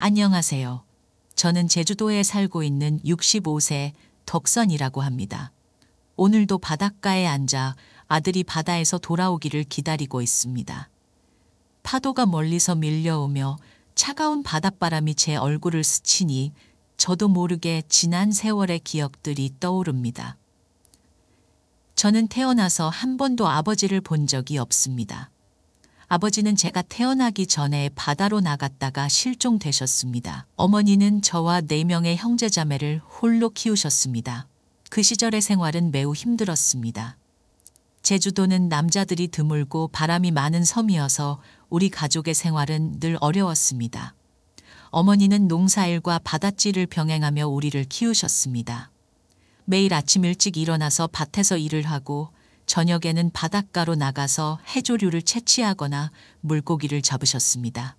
안녕하세요. 저는 제주도에 살고 있는 65세 덕선이라고 합니다. 오늘도 바닷가에 앉아 아들이 바다에서 돌아오기를 기다리고 있습니다. 파도가 멀리서 밀려오며 차가운 바닷바람이 제 얼굴을 스치니 저도 모르게 지난 세월의 기억들이 떠오릅니다. 저는 태어나서 한 번도 아버지를 본 적이 없습니다. 아버지는 제가 태어나기 전에 바다로 나갔다가 실종되셨습니다. 어머니는 저와 4명의 형제자매를 홀로 키우셨습니다. 그 시절의 생활은 매우 힘들었습니다. 제주도는 남자들이 드물고 바람이 많은 섬이어서 우리 가족의 생활은 늘 어려웠습니다. 어머니는 농사일과 바닷일을 병행하며 우리를 키우셨습니다. 매일 아침 일찍 일어나서 밭에서 일을 하고 저녁에는 바닷가로 나가서 해조류를 채취하거나 물고기를 잡으셨습니다.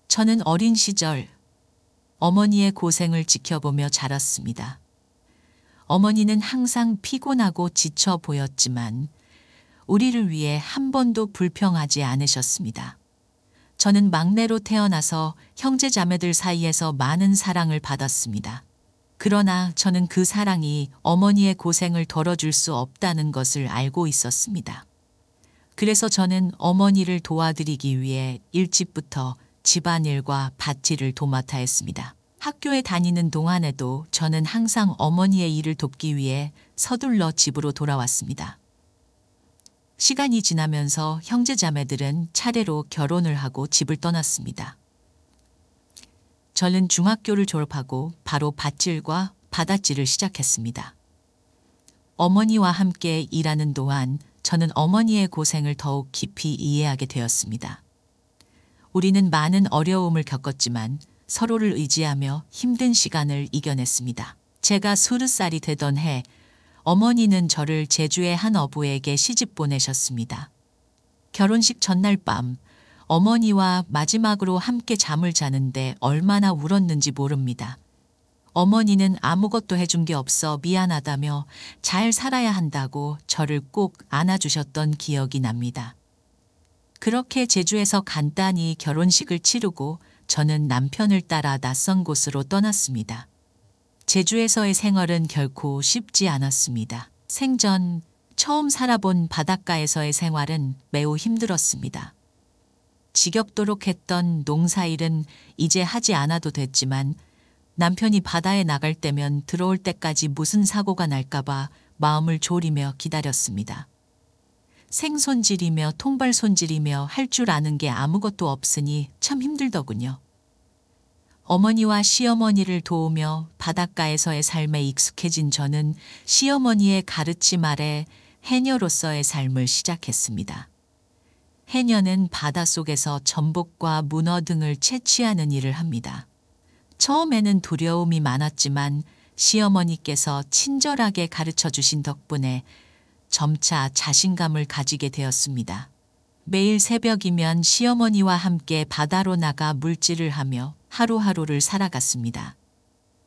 저는 어린 시절 어머니의 고생을 지켜보며 자랐습니다. 어머니는 항상 피곤하고 지쳐 보였지만 우리를 위해 한 번도 불평하지 않으셨습니다. 저는 막내로 태어나서 형제자매들 사이에서 많은 사랑을 받았습니다. 그러나 저는 그 사랑이 어머니의 고생을 덜어줄 수 없다는 것을 알고 있었습니다. 그래서 저는 어머니를 도와드리기 위해 일찍부터 집안일과 밭일을 도맡아 했습니다. 학교에 다니는 동안에도 저는 항상 어머니의 일을 돕기 위해 서둘러 집으로 돌아왔습니다. 시간이 지나면서 형제자매들은 차례로 결혼을 하고 집을 떠났습니다. 저는 중학교를 졸업하고 바로 밭일과 바닷일을 시작했습니다. 어머니와 함께 일하는 동안 저는 어머니의 고생을 더욱 깊이 이해하게 되었습니다. 우리는 많은 어려움을 겪었지만 서로를 의지하며 힘든 시간을 이겨냈습니다. 제가 20살이 되던 해 어머니는 저를 제주의 한 어부에게 시집 보내셨습니다. 결혼식 전날 밤 어머니와 마지막으로 함께 잠을 자는데 얼마나 울었는지 모릅니다. 어머니는 아무것도 해준 게 없어 미안하다며 잘 살아야 한다고 저를 꼭 안아주셨던 기억이 납니다. 그렇게 제주에서 간단히 결혼식을 치르고 저는 남편을 따라 낯선 곳으로 떠났습니다. 제주에서의 생활은 결코 쉽지 않았습니다. 생전 처음 살아본 바닷가에서의 생활은 매우 힘들었습니다. 지겹도록 했던 농사일은 이제 하지 않아도 됐지만 남편이 바다에 나갈 때면 들어올 때까지 무슨 사고가 날까봐 마음을 졸이며 기다렸습니다. 생손질이며 통발손질이며 할 줄 아는 게 아무것도 없으니 참 힘들더군요. 어머니와 시어머니를 도우며 바닷가에서의 삶에 익숙해진 저는 시어머니의 가르침 아래 해녀로서의 삶을 시작했습니다. 해녀는 바닷속에서 전복과 문어 등을 채취하는 일을 합니다. 처음에는 두려움이 많았지만 시어머니께서 친절하게 가르쳐 주신 덕분에 점차 자신감을 가지게 되었습니다. 매일 새벽이면 시어머니와 함께 바다로 나가 물질을 하며 하루하루를 살아갔습니다.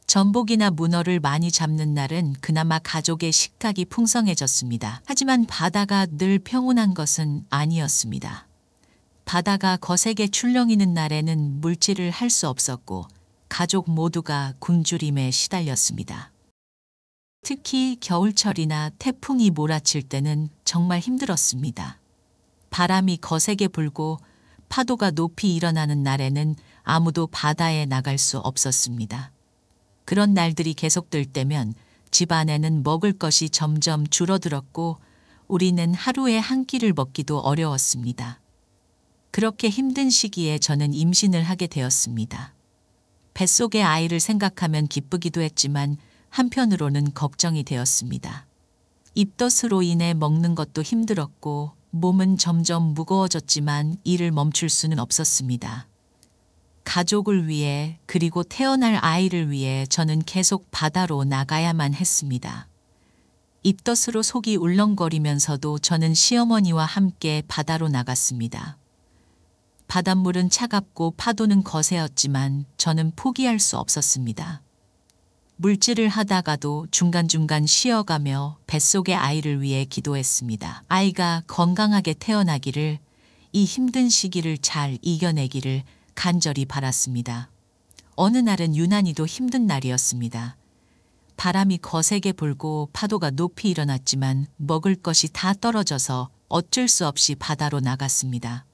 전복이나 문어를 많이 잡는 날은 그나마 가족의 식탁이 풍성해졌습니다. 하지만 바다가 늘 평온한 것은 아니었습니다. 바다가 거세게 출렁이는 날에는 물질을 할 수 없었고 가족 모두가 굶주림에 시달렸습니다. 특히 겨울철이나 태풍이 몰아칠 때는 정말 힘들었습니다. 바람이 거세게 불고 파도가 높이 일어나는 날에는 아무도 바다에 나갈 수 없었습니다. 그런 날들이 계속될 때면 집안에는 먹을 것이 점점 줄어들었고 우리는 하루에 한 끼를 먹기도 어려웠습니다. 그렇게 힘든 시기에 저는 임신을 하게 되었습니다. 뱃속의 아이를 생각하면 기쁘기도 했지만 한편으로는 걱정이 되었습니다. 입덧으로 인해 먹는 것도 힘들었고 몸은 점점 무거워졌지만 일을 멈출 수는 없었습니다. 가족을 위해 그리고 태어날 아이를 위해 저는 계속 바다로 나가야만 했습니다. 입덧으로 속이 울렁거리면서도 저는 시어머니와 함께 바다로 나갔습니다. 바닷물은 차갑고 파도는 거세었지만 저는 포기할 수 없었습니다. 물질을 하다가도 중간중간 쉬어가며 뱃속의 아이를 위해 기도했습니다. 아이가 건강하게 태어나기를, 이 힘든 시기를 잘 이겨내기를 간절히 바랐습니다. 어느 날은 유난히도 힘든 날이었습니다. 바람이 거세게 불고 파도가 높이 일어났지만 먹을 것이 다 떨어져서 어쩔 수 없이 바다로 나갔습니다.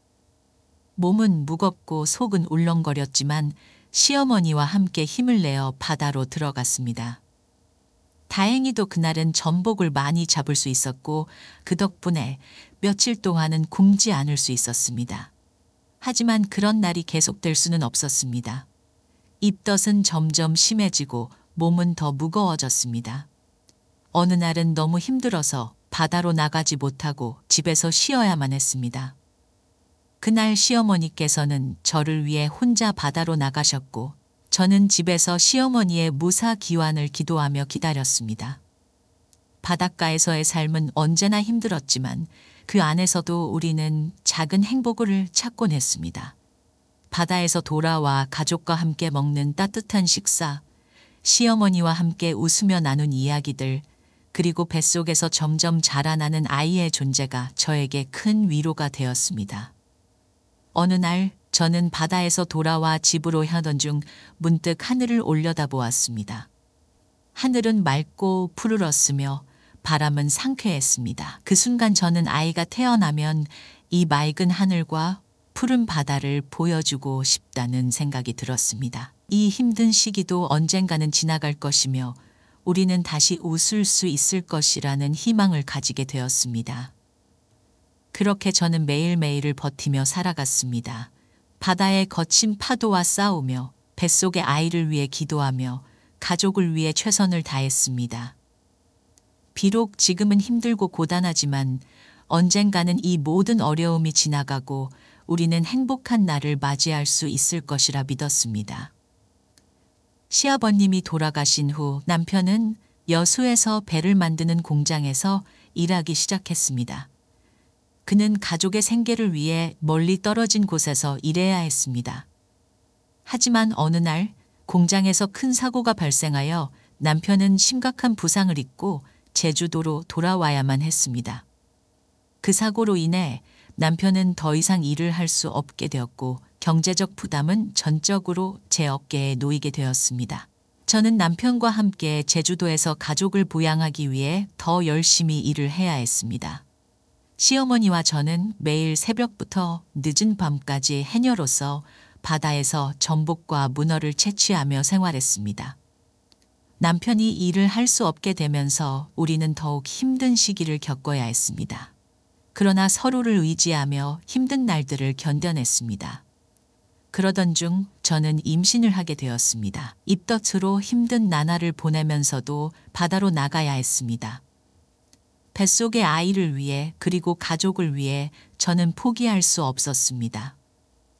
몸은 무겁고 속은 울렁거렸지만 시어머니와 함께 힘을 내어 바다로 들어갔습니다. 다행히도 그날은 전복을 많이 잡을 수 있었고 그 덕분에 며칠 동안은 굶지 않을 수 있었습니다. 하지만 그런 날이 계속될 수는 없었습니다. 입덧은 점점 심해지고 몸은 더 무거워졌습니다. 어느 날은 너무 힘들어서 바다로 나가지 못하고 집에서 쉬어야만 했습니다. 그날 시어머니께서는 저를 위해 혼자 바다로 나가셨고 저는 집에서 시어머니의 무사 귀환을 기도하며 기다렸습니다. 바닷가에서의 삶은 언제나 힘들었지만 그 안에서도 우리는 작은 행복을 찾곤 했습니다. 바다에서 돌아와 가족과 함께 먹는 따뜻한 식사, 시어머니와 함께 웃으며 나눈 이야기들, 그리고 뱃속에서 점점 자라나는 아이의 존재가 저에게 큰 위로가 되었습니다. 어느 날 저는 바다에서 돌아와 집으로 향하던 중 문득 하늘을 올려다보았습니다. 하늘은 맑고 푸르렀으며 바람은 상쾌했습니다. 그 순간 저는 아이가 태어나면 이 맑은 하늘과 푸른 바다를 보여주고 싶다는 생각이 들었습니다. 이 힘든 시기도 언젠가는 지나갈 것이며 우리는 다시 웃을 수 있을 것이라는 희망을 가지게 되었습니다. 그렇게 저는 매일매일을 버티며 살아갔습니다. 바다의 거친 파도와 싸우며 뱃속의 아이를 위해 기도하며 가족을 위해 최선을 다했습니다. 비록 지금은 힘들고 고단하지만 언젠가는 이 모든 어려움이 지나가고 우리는 행복한 날을 맞이할 수 있을 것이라 믿었습니다. 시아버님이 돌아가신 후 남편은 여수에서 배를 만드는 공장에서 일하기 시작했습니다. 그는 가족의 생계를 위해 멀리 떨어진 곳에서 일해야 했습니다. 하지만 어느 날 공장에서 큰 사고가 발생하여 남편은 심각한 부상을 입고 제주도로 돌아와야만 했습니다. 그 사고로 인해 남편은 더 이상 일을 할 수 없게 되었고 경제적 부담은 전적으로 제 어깨에 놓이게 되었습니다. 저는 남편과 함께 제주도에서 가족을 부양하기 위해 더 열심히 일을 해야 했습니다. 시어머니와 저는 매일 새벽부터 늦은 밤까지 해녀로서 바다에서 전복과 문어를 채취하며 생활했습니다. 남편이 일을 할 수 없게 되면서 우리는 더욱 힘든 시기를 겪어야 했습니다. 그러나 서로를 의지하며 힘든 날들을 견뎌냈습니다. 그러던 중 저는 임신을 하게 되었습니다. 입덧으로 힘든 나날을 보내면서도 바다로 나가야 했습니다. 뱃속의 아이를 위해 그리고 가족을 위해 저는 포기할 수 없었습니다.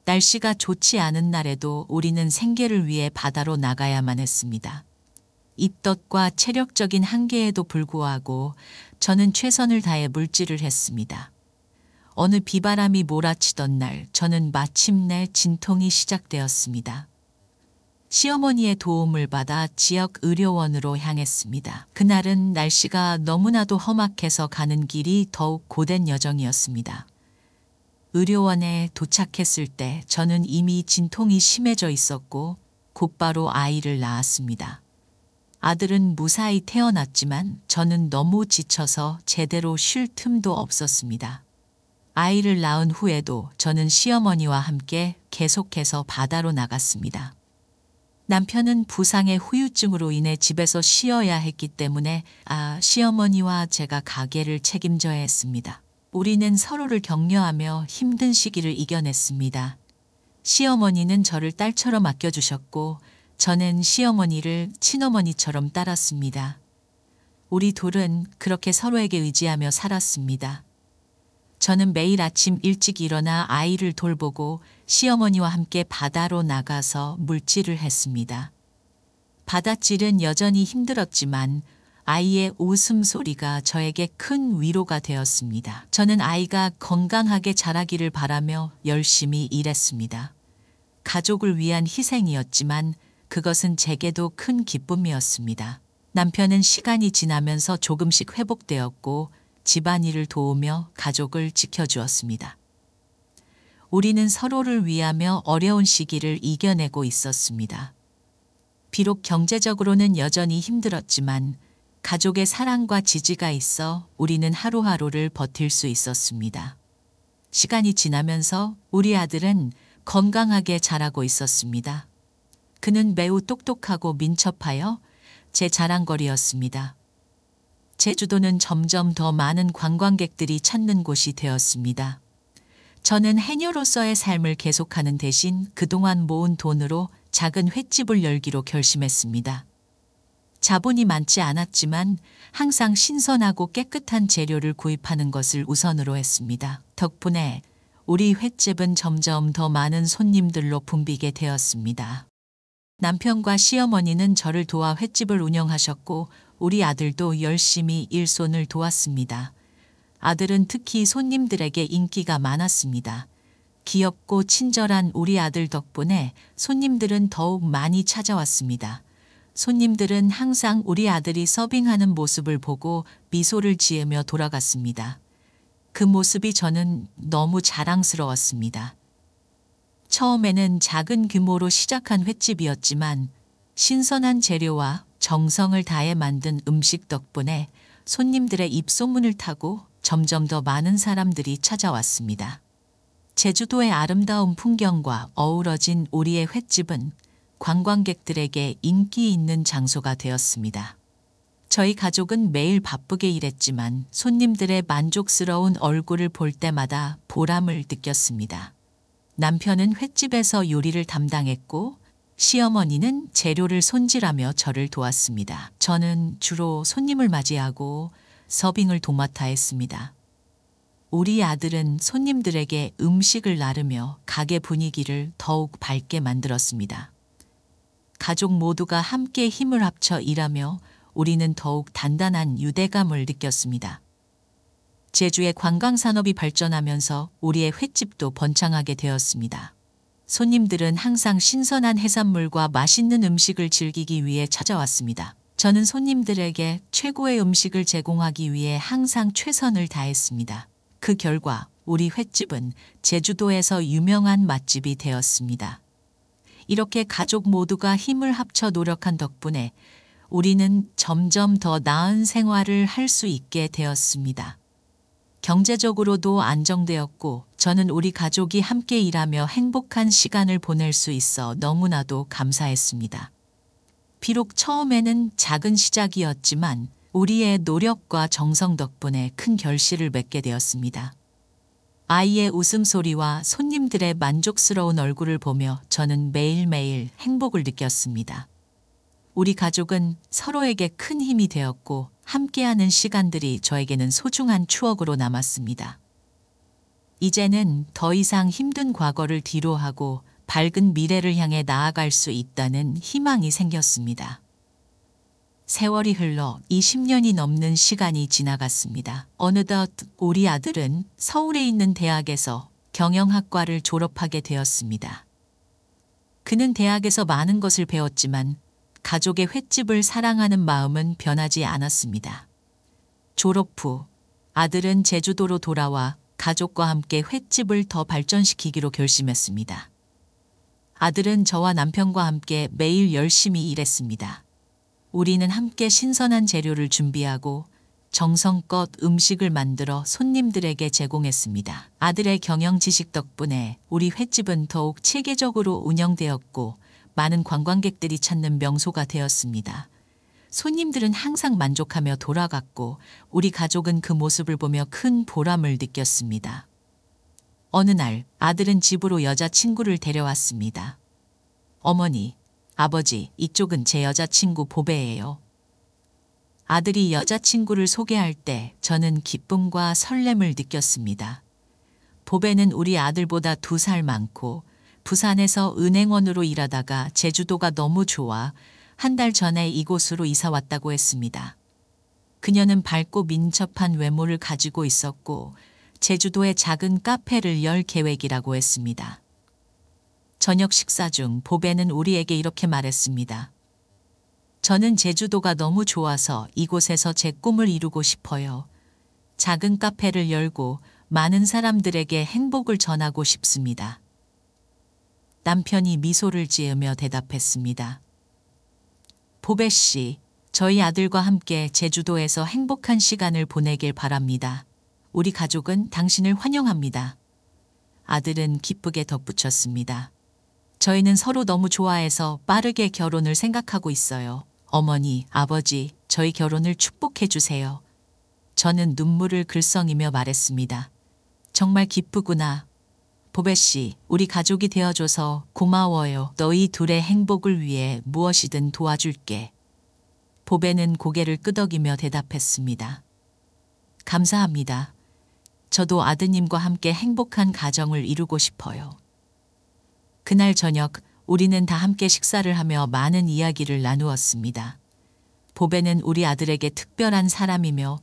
날씨가 좋지 않은 날에도 우리는 생계를 위해 바다로 나가야만 했습니다. 입덧과 체력적인 한계에도 불구하고 저는 최선을 다해 물질을 했습니다. 어느 비바람이 몰아치던 날 저는 마침내 진통이 시작되었습니다. 시어머니의 도움을 받아 지역 의료원으로 향했습니다. 그날은 날씨가 너무나도 험악해서 가는 길이 더욱 고된 여정이었습니다. 의료원에 도착했을 때 저는 이미 진통이 심해져 있었고 곧바로 아이를 낳았습니다. 아들은 무사히 태어났지만 저는 너무 지쳐서 제대로 쉴 틈도 없었습니다. 아이를 낳은 후에도 저는 시어머니와 함께 계속해서 바다로 나갔습니다. 남편은 부상의 후유증으로 인해 집에서 쉬어야 했기 때문에 시어머니와 제가 가게를 책임져야 했습니다. 우리는 서로를 격려하며 힘든 시기를 이겨냈습니다. 시어머니는 저를 딸처럼 아껴주셨고 저는 시어머니를 친어머니처럼 따랐습니다. 우리 둘은 그렇게 서로에게 의지하며 살았습니다. 저는 매일 아침 일찍 일어나 아이를 돌보고 시어머니와 함께 바다로 나가서 물질을 했습니다. 바닷질은 여전히 힘들었지만 아이의 웃음소리가 저에게 큰 위로가 되었습니다. 저는 아이가 건강하게 자라기를 바라며 열심히 일했습니다. 가족을 위한 희생이었지만 그것은 제게도 큰 기쁨이었습니다. 남편은 시간이 지나면서 조금씩 회복되었고 집안일을 도우며 가족을 지켜주었습니다. 우리는 서로를 위하며 어려운 시기를 이겨내고 있었습니다. 비록 경제적으로는 여전히 힘들었지만 가족의 사랑과 지지가 있어 우리는 하루하루를 버틸 수 있었습니다. 시간이 지나면서 우리 아들은 건강하게 자라고 있었습니다. 그는 매우 똑똑하고 민첩하여 제 자랑거리였습니다. 제주도는 점점 더 많은 관광객들이 찾는 곳이 되었습니다. 저는 해녀로서의 삶을 계속하는 대신 그동안 모은 돈으로 작은 횟집을 열기로 결심했습니다. 자본이 많지 않았지만 항상 신선하고 깨끗한 재료를 구입하는 것을 우선으로 했습니다. 덕분에 우리 횟집은 점점 더 많은 손님들로 붐비게 되었습니다. 남편과 시어머니는 저를 도와 횟집을 운영하셨고 우리 아들도 열심히 일손을 도왔습니다. 아들은 특히 손님들에게 인기가 많았습니다. 귀엽고 친절한 우리 아들 덕분에 손님들은 더욱 많이 찾아왔습니다. 손님들은 항상 우리 아들이 서빙하는 모습을 보고 미소를 지으며 돌아갔습니다. 그 모습이 저는 너무 자랑스러웠습니다. 처음에는 작은 규모로 시작한 횟집이었지만 신선한 재료와 정성을 다해 만든 음식 덕분에 손님들의 입소문을 타고 점점 더 많은 사람들이 찾아왔습니다. 제주도의 아름다운 풍경과 어우러진 우리의 횟집은 관광객들에게 인기 있는 장소가 되었습니다. 저희 가족은 매일 바쁘게 일했지만 손님들의 만족스러운 얼굴을 볼 때마다 보람을 느꼈습니다. 남편은 횟집에서 요리를 담당했고 시어머니는 재료를 손질하며 저를 도왔습니다. 저는 주로 손님을 맞이하고 서빙을 도맡아 했습니다. 우리 아들은 손님들에게 음식을 나르며 가게 분위기를 더욱 밝게 만들었습니다. 가족 모두가 함께 힘을 합쳐 일하며 우리는 더욱 단단한 유대감을 느꼈습니다. 제주의 관광산업이 발전하면서 우리의 횟집도 번창하게 되었습니다. 손님들은 항상 신선한 해산물과 맛있는 음식을 즐기기 위해 찾아왔습니다. 저는 손님들에게 최고의 음식을 제공하기 위해 항상 최선을 다했습니다. 그 결과 우리 횟집은 제주도에서 유명한 맛집이 되었습니다. 이렇게 가족 모두가 힘을 합쳐 노력한 덕분에 우리는 점점 더 나은 생활을 할 수 있게 되었습니다. 경제적으로도 안정되었고 저는 우리 가족이 함께 일하며 행복한 시간을 보낼 수 있어 너무나도 감사했습니다. 비록 처음에는 작은 시작이었지만 우리의 노력과 정성 덕분에 큰 결실을 맺게 되었습니다. 아이의 웃음소리와 손님들의 만족스러운 얼굴을 보며 저는 매일매일 행복을 느꼈습니다. 우리 가족은 서로에게 큰 힘이 되었고 함께하는 시간들이 저에게는 소중한 추억으로 남았습니다. 이제는 더 이상 힘든 과거를 뒤로하고 밝은 미래를 향해 나아갈 수 있다는 희망이 생겼습니다. 세월이 흘러 20년이 넘는 시간이 지나갔습니다. 어느덧 우리 아들은 서울에 있는 대학에서 경영학과를 졸업하게 되었습니다. 그는 대학에서 많은 것을 배웠지만 가족의 횟집을 사랑하는 마음은 변하지 않았습니다. 졸업 후 아들은 제주도로 돌아와 가족과 함께 횟집을 더 발전시키기로 결심했습니다. 아들은 저와 남편과 함께 매일 열심히 일했습니다. 우리는 함께 신선한 재료를 준비하고 정성껏 음식을 만들어 손님들에게 제공했습니다. 아들의 경영 지식 덕분에 우리 횟집은 더욱 체계적으로 운영되었고 많은 관광객들이 찾는 명소가 되었습니다. 손님들은 항상 만족하며 돌아갔고 우리 가족은 그 모습을 보며 큰 보람을 느꼈습니다. 어느 날 아들은 집으로 여자친구를 데려왔습니다. 어머니, 아버지, 이쪽은 제 여자친구 보배예요. 아들이 여자친구를 소개할 때 저는 기쁨과 설렘을 느꼈습니다. 보배는 우리 아들보다 2살 많고 부산에서 은행원으로 일하다가 제주도가 너무 좋아 한 달 전에 이곳으로 이사 왔다고 했습니다. 그녀는 밝고 민첩한 외모를 가지고 있었고 제주도에 작은 카페를 열 계획이라고 했습니다. 저녁 식사 중 보배는 우리에게 이렇게 말했습니다. 저는 제주도가 너무 좋아서 이곳에서 제 꿈을 이루고 싶어요. 작은 카페를 열고 많은 사람들에게 행복을 전하고 싶습니다. 남편이 미소를 지으며 대답했습니다. 보배 씨, 저희 아들과 함께 제주도에서 행복한 시간을 보내길 바랍니다. 우리 가족은 당신을 환영합니다. 아들은 기쁘게 덧붙였습니다. 저희는 서로 너무 좋아해서 빠르게 결혼을 생각하고 있어요. 어머니, 아버지, 저희 결혼을 축복해 주세요. 저는 눈물을 글썽이며 말했습니다. 정말 기쁘구나. 보배 씨, 우리 가족이 되어줘서 고마워요. 너희 둘의 행복을 위해 무엇이든 도와줄게. 보배는 고개를 끄덕이며 대답했습니다. 감사합니다. 저도 아드님과 함께 행복한 가정을 이루고 싶어요. 그날 저녁 우리는 다 함께 식사를 하며 많은 이야기를 나누었습니다. 보배는 우리 아들에게 특별한 사람이며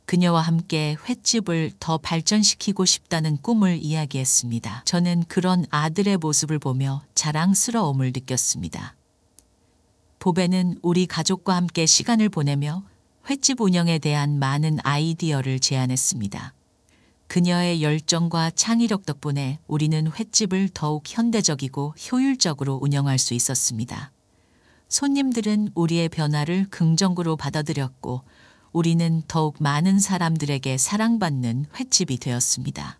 그녀와 함께 횟집을 더 발전시키고 싶다는 꿈을 이야기했습니다. 저는 그런 아들의 모습을 보며 자랑스러움을 느꼈습니다. 보배는 우리 가족과 함께 시간을 보내며 횟집 운영에 대한 많은 아이디어를 제안했습니다. 그녀의 열정과 창의력 덕분에 우리는 횟집을 더욱 현대적이고 효율적으로 운영할 수 있었습니다. 손님들은 우리의 변화를 긍정적으로 받아들였고 우리는 더욱 많은 사람들에게 사랑받는 횟집이 되었습니다.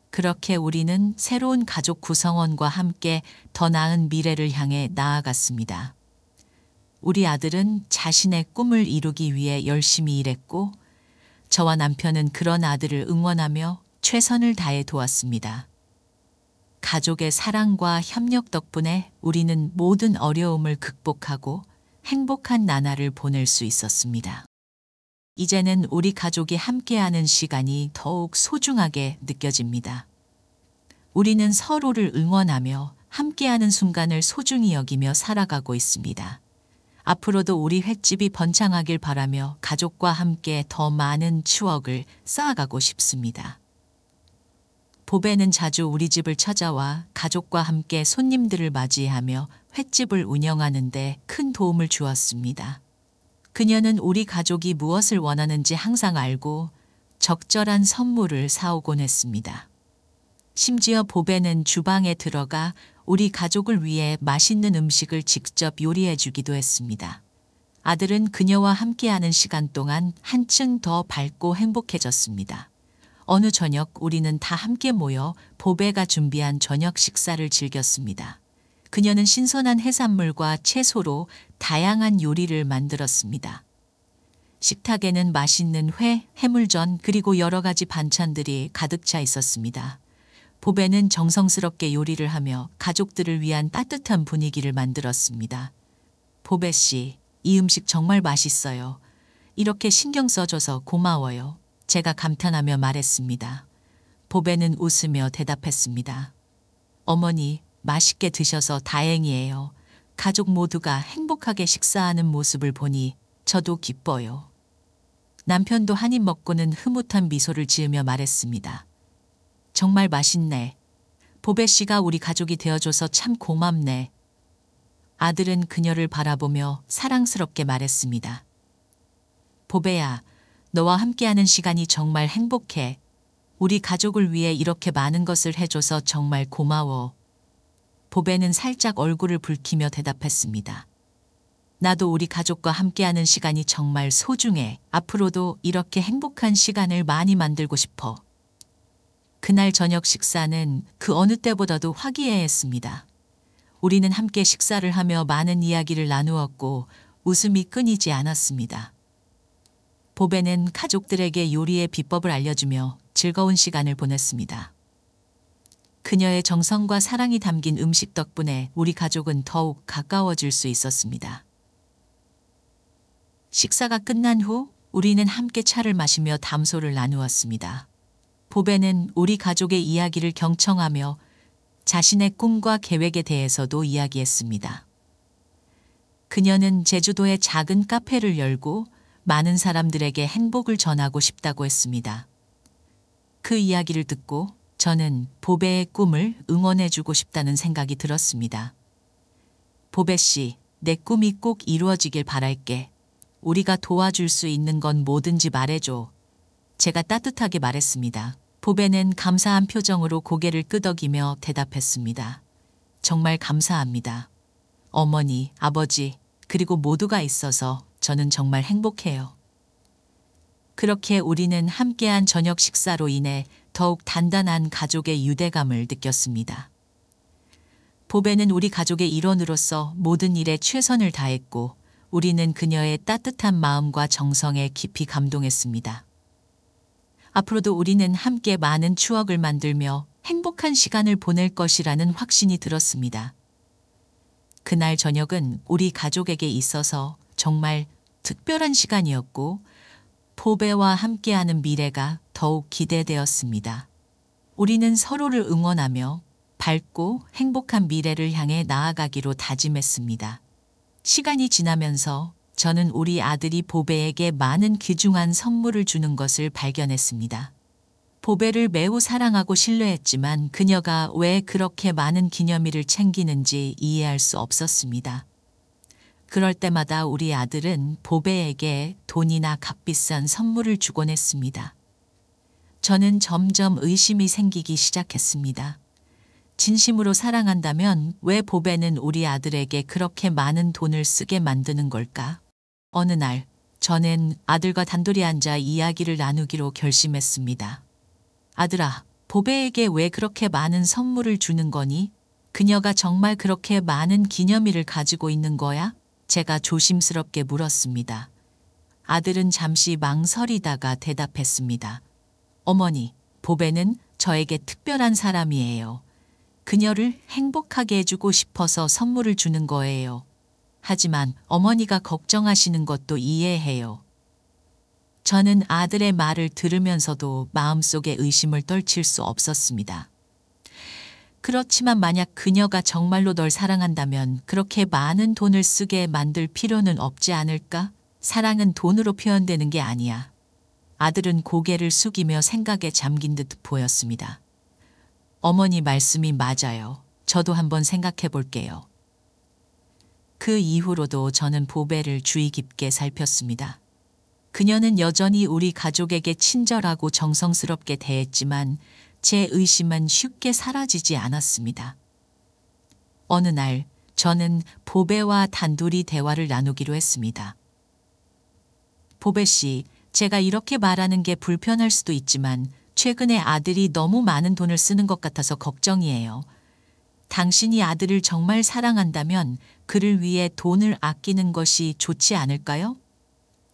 그렇게 우리는 새로운 가족 구성원과 함께 더 나은 미래를 향해 나아갔습니다. 우리 아들은 자신의 꿈을 이루기 위해 열심히 일했고 저와 남편은 그런 아들을 응원하며 최선을 다해 도왔습니다. 가족의 사랑과 협력 덕분에 우리는 모든 어려움을 극복하고 행복한 나날을 보낼 수 있었습니다. 이제는 우리 가족이 함께하는 시간이 더욱 소중하게 느껴집니다. 우리는 서로를 응원하며 함께하는 순간을 소중히 여기며 살아가고 있습니다. 앞으로도 우리 횟집이 번창하길 바라며 가족과 함께 더 많은 추억을 쌓아가고 싶습니다. 보배는 자주 우리 집을 찾아와 가족과 함께 손님들을 맞이하며 횟집을 운영하는 데 큰 도움을 주었습니다. 그녀는 우리 가족이 무엇을 원하는지 항상 알고 적절한 선물을 사오곤 했습니다. 심지어 보배는 주방에 들어가 우리 가족을 위해 맛있는 음식을 직접 요리해 주기도 했습니다. 아들은 그녀와 함께하는 시간 동안 한층 더 밝고 행복해졌습니다. 어느 저녁 우리는 다 함께 모여 보배가 준비한 저녁 식사를 즐겼습니다. 그녀는 신선한 해산물과 채소로 다양한 요리를 만들었습니다. 식탁에는 맛있는 회, 해물전 그리고 여러 가지 반찬들이 가득 차 있었습니다. 보배는 정성스럽게 요리를 하며 가족들을 위한 따뜻한 분위기를 만들었습니다. 보배 씨, 이 음식 정말 맛있어요. 이렇게 신경 써줘서 고마워요. 제가 감탄하며 말했습니다. 보배는 웃으며 대답했습니다. 어머니, 맛있게 드셔서 다행이에요. 가족 모두가 행복하게 식사하는 모습을 보니 저도 기뻐요. 남편도 한 입 먹고는 흐뭇한 미소를 지으며 말했습니다. 정말 맛있네. 보배 씨가 우리 가족이 되어줘서 참 고맙네. 아들은 그녀를 바라보며 사랑스럽게 말했습니다. 보배야, 너와 함께하는 시간이 정말 행복해. 우리 가족을 위해 이렇게 많은 것을 해줘서 정말 고마워. 보배는 살짝 얼굴을 붉히며 대답했습니다. 나도 우리 가족과 함께하는 시간이 정말 소중해. 앞으로도 이렇게 행복한 시간을 많이 만들고 싶어. 그날 저녁 식사는 그 어느 때보다도 화기애애했습니다. 우리는 함께 식사를 하며 많은 이야기를 나누었고 웃음이 끊이지 않았습니다. 보배는 가족들에게 요리의 비법을 알려주며 즐거운 시간을 보냈습니다. 그녀의 정성과 사랑이 담긴 음식 덕분에 우리 가족은 더욱 가까워질 수 있었습니다. 식사가 끝난 후 우리는 함께 차를 마시며 담소를 나누었습니다. 보배는 우리 가족의 이야기를 경청하며 자신의 꿈과 계획에 대해서도 이야기했습니다. 그녀는 제주도에 작은 카페를 열고 많은 사람들에게 행복을 전하고 싶다고 했습니다. 그 이야기를 듣고 저는 보배의 꿈을 응원해주고 싶다는 생각이 들었습니다. 보배 씨, 내 꿈이 꼭 이루어지길 바랄게. 우리가 도와줄 수 있는 건 뭐든지 말해줘. 제가 따뜻하게 말했습니다. 보배는 감사한 표정으로 고개를 끄덕이며 대답했습니다. 정말 감사합니다. 어머니, 아버지, 그리고 모두가 있어서 저는 정말 행복해요. 그렇게 우리는 함께한 저녁 식사로 인해 더욱 단단한 가족의 유대감을 느꼈습니다. 보배는 우리 가족의 일원으로서 모든 일에 최선을 다했고 우리는 그녀의 따뜻한 마음과 정성에 깊이 감동했습니다. 앞으로도 우리는 함께 많은 추억을 만들며 행복한 시간을 보낼 것이라는 확신이 들었습니다. 그날 저녁은 우리 가족에게 있어서 정말 특별한 시간이었고 보배와 함께하는 미래가 더욱 기대되었습니다. 우리는 서로를 응원하며 밝고 행복한 미래를 향해 나아가기로 다짐했습니다. 시간이 지나면서 저는 우리 아들이 보배에게 많은 귀중한 선물을 주는 것을 발견했습니다. 보배를 매우 사랑하고 신뢰했지만 그녀가 왜 그렇게 많은 기념일을 챙기는지 이해할 수 없었습니다. 그럴 때마다 우리 아들은 보배에게 돈이나 값비싼 선물을 주곤 했습니다. 저는 점점 의심이 생기기 시작했습니다. 진심으로 사랑한다면 왜 보배는 우리 아들에게 그렇게 많은 돈을 쓰게 만드는 걸까? 어느 날 저는 아들과 단둘이 앉아 이야기를 나누기로 결심했습니다. 아들아, 보배에게 왜 그렇게 많은 선물을 주는 거니? 그녀가 정말 그렇게 많은 기념일을 가지고 있는 거야? 제가 조심스럽게 물었습니다. 아들은 잠시 망설이다가 대답했습니다. 어머니, 보배는 저에게 특별한 사람이에요. 그녀를 행복하게 해주고 싶어서 선물을 주는 거예요. 하지만 어머니가 걱정하시는 것도 이해해요. 저는 아들의 말을 들으면서도 마음속에 의심을 떨칠 수 없었습니다. 그렇지만 만약 그녀가 정말로 널 사랑한다면 그렇게 많은 돈을 쓰게 만들 필요는 없지 않을까? 사랑은 돈으로 표현되는 게 아니야. 아들은 고개를 숙이며 생각에 잠긴 듯 보였습니다. 어머니 말씀이 맞아요. 저도 한번 생각해 볼게요. 그 이후로도 저는 보배를 주의 깊게 살폈습니다. 그녀는 여전히 우리 가족에게 친절하고 정성스럽게 대했지만 제 의심은 쉽게 사라지지 않았습니다. 어느 날 저는 보배와 단둘이 대화를 나누기로 했습니다. 보배 씨, 제가 이렇게 말하는 게 불편할 수도 있지만 최근에 아들이 너무 많은 돈을 쓰는 것 같아서 걱정이에요. 당신이 아들을 정말 사랑한다면 그를 위해 돈을 아끼는 것이 좋지 않을까요?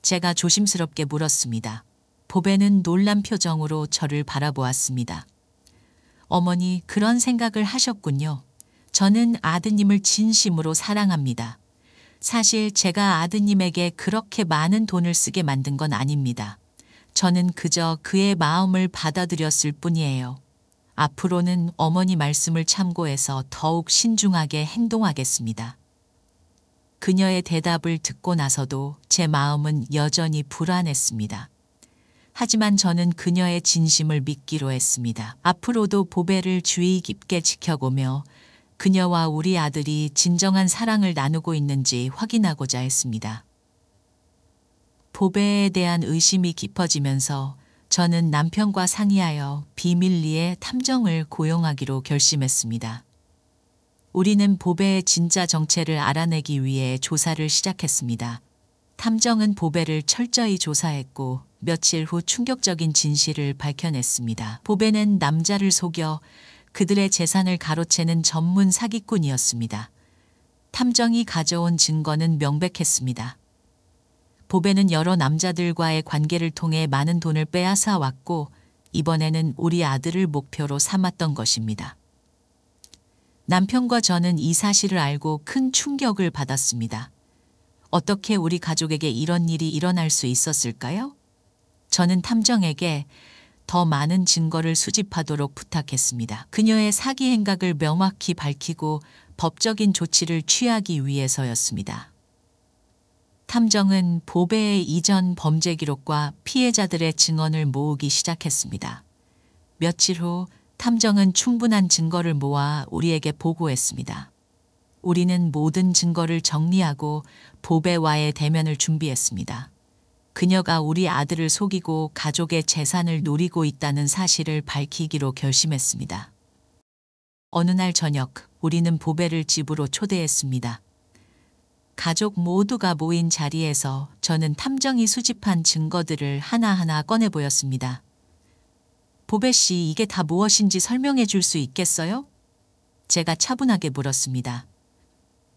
제가 조심스럽게 물었습니다. 보배는 놀란 표정으로 저를 바라보았습니다. 어머니, 그런 생각을 하셨군요. 저는 아드님을 진심으로 사랑합니다. 사실 제가 아드님에게 그렇게 많은 돈을 쓰게 만든 건 아닙니다. 저는 그저 그의 마음을 받아들였을 뿐이에요. 앞으로는 어머니 말씀을 참고해서 더욱 신중하게 행동하겠습니다. 그녀의 대답을 듣고 나서도 제 마음은 여전히 불안했습니다. 하지만 저는 그녀의 진심을 믿기로 했습니다. 앞으로도 보배를 주의 깊게 지켜보며 그녀와 우리 아들이 진정한 사랑을 나누고 있는지 확인하고자 했습니다. 보배에 대한 의심이 깊어지면서 저는 남편과 상의하여 비밀리에 탐정을 고용하기로 결심했습니다. 우리는 보배의 진짜 정체를 알아내기 위해 조사를 시작했습니다. 탐정은 보배를 철저히 조사했고 며칠 후 충격적인 진실을 밝혀냈습니다. 보배는 남자를 속여 그들의 재산을 가로채는 전문 사기꾼이었습니다. 탐정이 가져온 증거는 명백했습니다. 보배는 여러 남자들과의 관계를 통해 많은 돈을 빼앗아 왔고 이번에는 우리 아들을 목표로 삼았던 것입니다. 남편과 저는 이 사실을 알고 큰 충격을 받았습니다. 어떻게 우리 가족에게 이런 일이 일어날 수 있었을까요? 저는 탐정에게 더 많은 증거를 수집하도록 부탁했습니다. 그녀의 사기 행각을 명확히 밝히고 법적인 조치를 취하기 위해서였습니다. 탐정은 보배의 이전 범죄 기록과 피해자들의 증언을 모으기 시작했습니다. 며칠 후 탐정은 충분한 증거를 모아 우리에게 보고했습니다. 우리는 모든 증거를 정리하고 보배와의 대면을 준비했습니다. 그녀가 우리 아들을 속이고 가족의 재산을 노리고 있다는 사실을 밝히기로 결심했습니다. 어느 날 저녁 우리는 보배를 집으로 초대했습니다. 가족 모두가 모인 자리에서 저는 탐정이 수집한 증거들을 하나하나 꺼내 보였습니다. 보배 씨, 이게 다 무엇인지 설명해 줄 수 있겠어요? 제가 차분하게 물었습니다.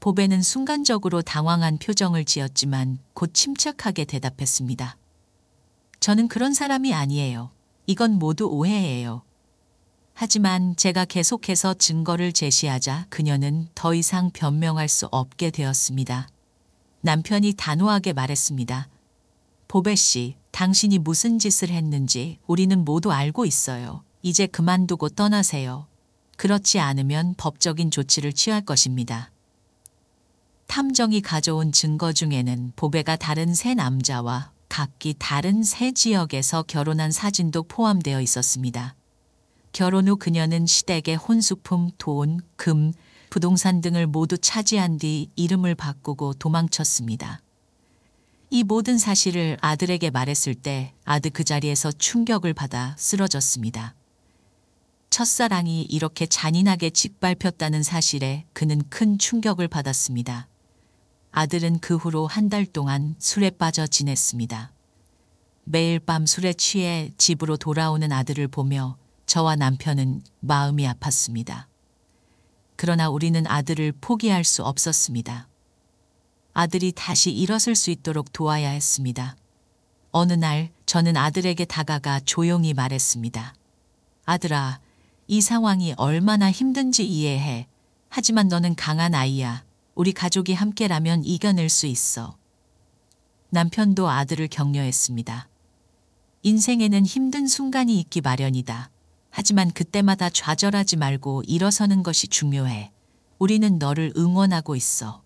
보배는 순간적으로 당황한 표정을 지었지만 곧 침착하게 대답했습니다. 저는 그런 사람이 아니에요. 이건 모두 오해예요. 하지만 제가 계속해서 증거를 제시하자 그녀는 더 이상 변명할 수 없게 되었습니다. 남편이 단호하게 말했습니다. 보배 씨, 당신이 무슨 짓을 했는지 우리는 모두 알고 있어요. 이제 그만두고 떠나세요. 그렇지 않으면 법적인 조치를 취할 것입니다. 탐정이 가져온 증거 중에는 보배가 다른 세 남자와 각기 다른 세 지역에서 결혼한 사진도 포함되어 있었습니다. 결혼 후 그녀는 시댁의 혼수품, 돈, 금, 부동산 등을 모두 차지한 뒤 이름을 바꾸고 도망쳤습니다. 이 모든 사실을 아들에게 말했을 때 아들 그 자리에서 충격을 받아 쓰러졌습니다. 첫사랑이 이렇게 잔인하게 짓밟혔다는 사실에 그는 큰 충격을 받았습니다. 아들은 그 후로 한 달 동안 술에 빠져 지냈습니다. 매일 밤 술에 취해 집으로 돌아오는 아들을 보며 저와 남편은 마음이 아팠습니다. 그러나 우리는 아들을 포기할 수 없었습니다. 아들이 다시 일어설 수 있도록 도와야 했습니다. 어느 날 저는 아들에게 다가가 조용히 말했습니다. 아들아, 이 상황이 얼마나 힘든지 이해해. 하지만 너는 강한 아이야. 우리 가족이 함께라면 이겨낼 수 있어. 남편도 아들을 격려했습니다. 인생에는 힘든 순간이 있기 마련이다. 하지만 그때마다 좌절하지 말고 일어서는 것이 중요해. 우리는 너를 응원하고 있어.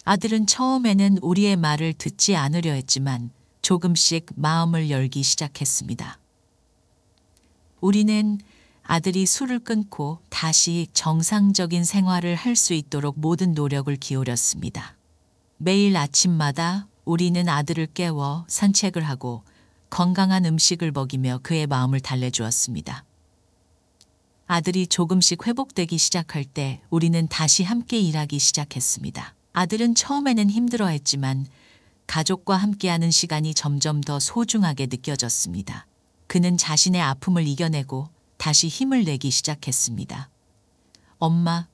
아들은 처음에는 우리의 말을 듣지 않으려 했지만 조금씩 마음을 열기 시작했습니다. 우리는 아들이 술을 끊고 다시 정상적인 생활을 할 수 있도록 모든 노력을 기울였습니다. 매일 아침마다 우리는 아들을 깨워 산책을 하고 건강한 음식을 먹이며 그의 마음을 달래주었습니다. 아들이 조금씩 회복되기 시작할 때 우리는 다시 함께 일하기 시작했습니다. 아들은 처음에는 힘들어했지만 가족과 함께하는 시간이 점점 더 소중하게 느껴졌습니다. 그는 자신의 아픔을 이겨내고 다시 힘을 내기 시작했습니다. 엄마,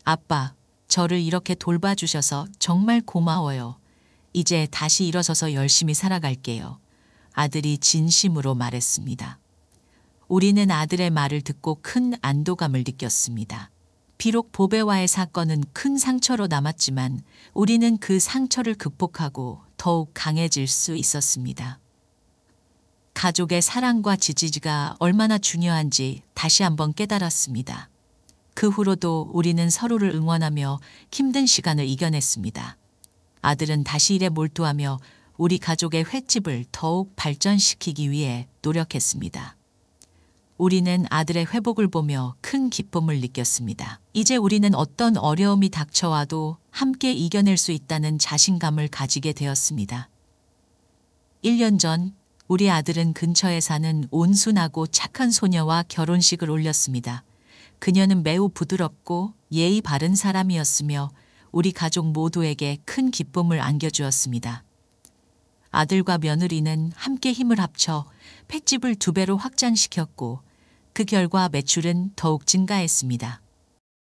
아빠, 저를 이렇게 돌봐주셔서 정말 고마워요. 이제 다시 일어서서 열심히 살아갈게요. 아들이 진심으로 말했습니다. 우리는 아들의 말을 듣고 큰 안도감을 느꼈습니다. 비록 보배와의 사건은 큰 상처로 남았지만 우리는 그 상처를 극복하고 더욱 강해질 수 있었습니다. 가족의 사랑과 지지가 얼마나 중요한지 다시 한번 깨달았습니다. 그 후로도 우리는 서로를 응원하며 힘든 시간을 이겨냈습니다. 아들은 다시 일에 몰두하며 우리 가족의 횟집을 더욱 발전시키기 위해 노력했습니다. 우리는 아들의 회복을 보며 큰 기쁨을 느꼈습니다. 이제 우리는 어떤 어려움이 닥쳐와도 함께 이겨낼 수 있다는 자신감을 가지게 되었습니다. 1년 전 우리 아들은 근처에 사는 온순하고 착한 소녀와 결혼식을 올렸습니다. 그녀는 매우 부드럽고 예의 바른 사람이었으며 우리 가족 모두에게 큰 기쁨을 안겨주었습니다. 아들과 며느리는 함께 힘을 합쳐 횟집을 2배로 확장시켰고 그 결과 매출은 더욱 증가했습니다.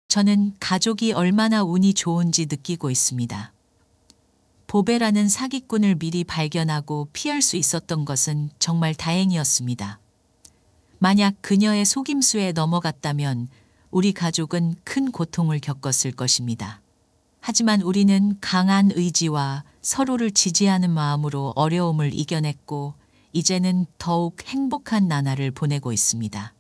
저는 가족이 얼마나 운이 좋은지 느끼고 있습니다. 보배라는 사기꾼을 미리 발견하고 피할 수 있었던 것은 정말 다행이었습니다. 만약 그녀의 속임수에 넘어갔다면 우리 가족은 큰 고통을 겪었을 것입니다. 하지만 우리는 강한 의지와 서로를 지지하는 마음으로 어려움을 이겨냈고 이제는 더욱 행복한 나날을 보내고 있습니다.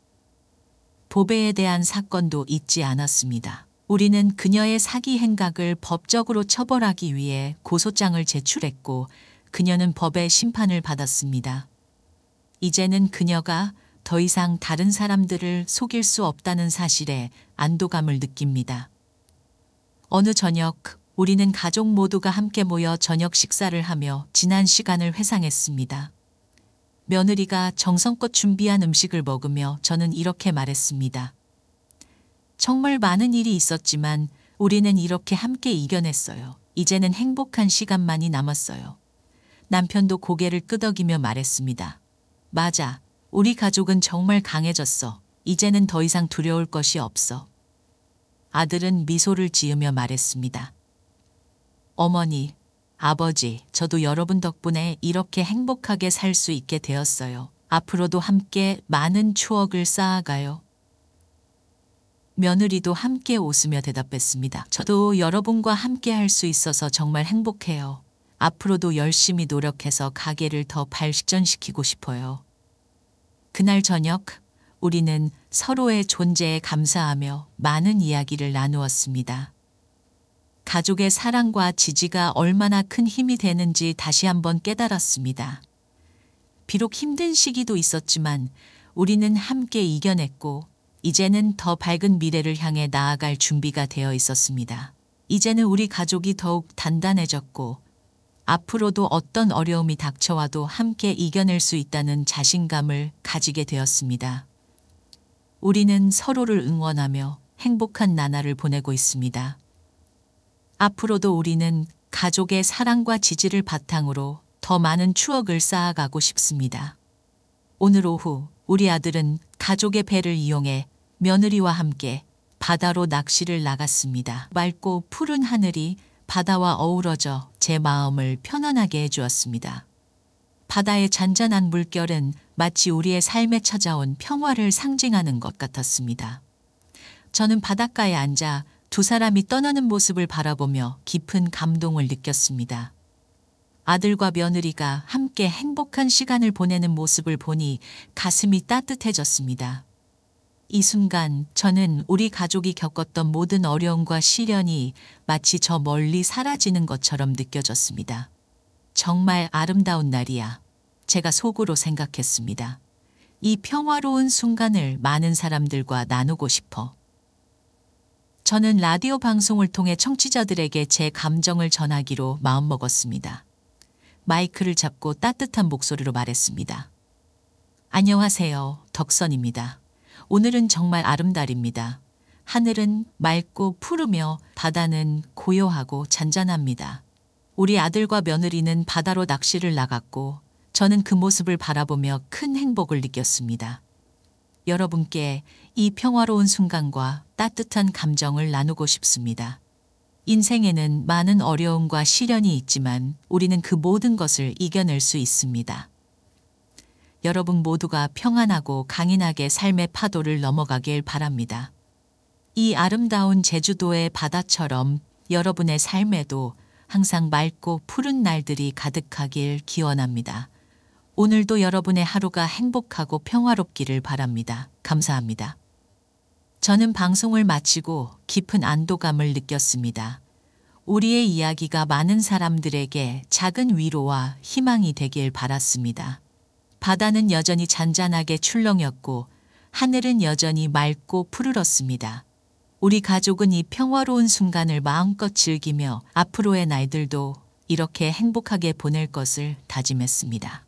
보배에 대한 사건도 잊지 않았습니다. 우리는 그녀의 사기 행각을 법적으로 처벌하기 위해 고소장을 제출했고 그녀는 법의 심판을 받았습니다. 이제는 그녀가 더 이상 다른 사람들을 속일 수 없다는 사실에 안도감을 느낍니다. 어느 저녁 우리는 가족 모두가 함께 모여 저녁 식사를 하며 지난 시간을 회상했습니다. 며느리가 정성껏 준비한 음식을 먹으며 저는 이렇게 말했습니다. 정말 많은 일이 있었지만 우리는 이렇게 함께 이겨냈어요. 이제는 행복한 시간만이 남았어요. 남편도 고개를 끄덕이며 말했습니다. 맞아. 우리 가족은 정말 강해졌어. 이제는 더 이상 두려울 것이 없어. 아들은 미소를 지으며 말했습니다. 어머니, 아버지, 저도 여러분 덕분에 이렇게 행복하게 살 수 있게 되었어요. 앞으로도 함께 많은 추억을 쌓아가요. 며느리도 함께 웃으며 대답했습니다. 저도 여러분과 함께 할 수 있어서 정말 행복해요. 앞으로도 열심히 노력해서 가게를 더 발전시키고 싶어요. 그날 저녁, 우리는 서로의 존재에 감사하며 많은 이야기를 나누었습니다. 가족의 사랑과 지지가 얼마나 큰 힘이 되는지 다시 한번 깨달았습니다. 비록 힘든 시기도 있었지만 우리는 함께 이겨냈고 이제는 더 밝은 미래를 향해 나아갈 준비가 되어 있었습니다. 이제는 우리 가족이 더욱 단단해졌고 앞으로도 어떤 어려움이 닥쳐와도 함께 이겨낼 수 있다는 자신감을 가지게 되었습니다. 우리는 서로를 응원하며 행복한 나날을 보내고 있습니다. 앞으로도 우리는 가족의 사랑과 지지를 바탕으로 더 많은 추억을 쌓아가고 싶습니다. 오늘 오후 우리 아들은 가족의 배를 이용해 며느리와 함께 바다로 낚시를 나갔습니다. 맑고 푸른 하늘이 바다와 어우러져 제 마음을 편안하게 해주었습니다. 바다의 잔잔한 물결은 마치 우리의 삶에 찾아온 평화를 상징하는 것 같았습니다. 저는 바닷가에 앉아 두 사람이 떠나는 모습을 바라보며 깊은 감동을 느꼈습니다. 아들과 며느리가 함께 행복한 시간을 보내는 모습을 보니 가슴이 따뜻해졌습니다. 이 순간 저는 우리 가족이 겪었던 모든 어려움과 시련이 마치 저 멀리 사라지는 것처럼 느껴졌습니다. 정말 아름다운 날이야. 제가 속으로 생각했습니다. 이 평화로운 순간을 많은 사람들과 나누고 싶어. 저는 라디오 방송을 통해 청취자들에게 제 감정을 전하기로 마음먹었습니다. 마이크를 잡고 따뜻한 목소리로 말했습니다. 안녕하세요. 덕선입니다. 오늘은 정말 아름달입니다. 하늘은 맑고 푸르며 바다는 고요하고 잔잔합니다. 우리 아들과 며느리는 바다로 낚시를 나갔고 저는 그 모습을 바라보며 큰 행복을 느꼈습니다. 여러분께 이 평화로운 순간과 따뜻한 감정을 나누고 싶습니다. 인생에는 많은 어려움과 시련이 있지만 우리는 그 모든 것을 이겨낼 수 있습니다. 여러분 모두가 평안하고 강인하게 삶의 파도를 넘어가길 바랍니다. 이 아름다운 제주도의 바다처럼 여러분의 삶에도 항상 맑고 푸른 날들이 가득하길 기원합니다. 오늘도 여러분의 하루가 행복하고 평화롭기를 바랍니다. 감사합니다. 저는 방송을 마치고 깊은 안도감을 느꼈습니다. 우리의 이야기가 많은 사람들에게 작은 위로와 희망이 되길 바랐습니다. 바다는 여전히 잔잔하게 출렁였고 하늘은 여전히 맑고 푸르렀습니다. 우리 가족은 이 평화로운 순간을 마음껏 즐기며 앞으로의 날들도 이렇게 행복하게 보낼 것을 다짐했습니다.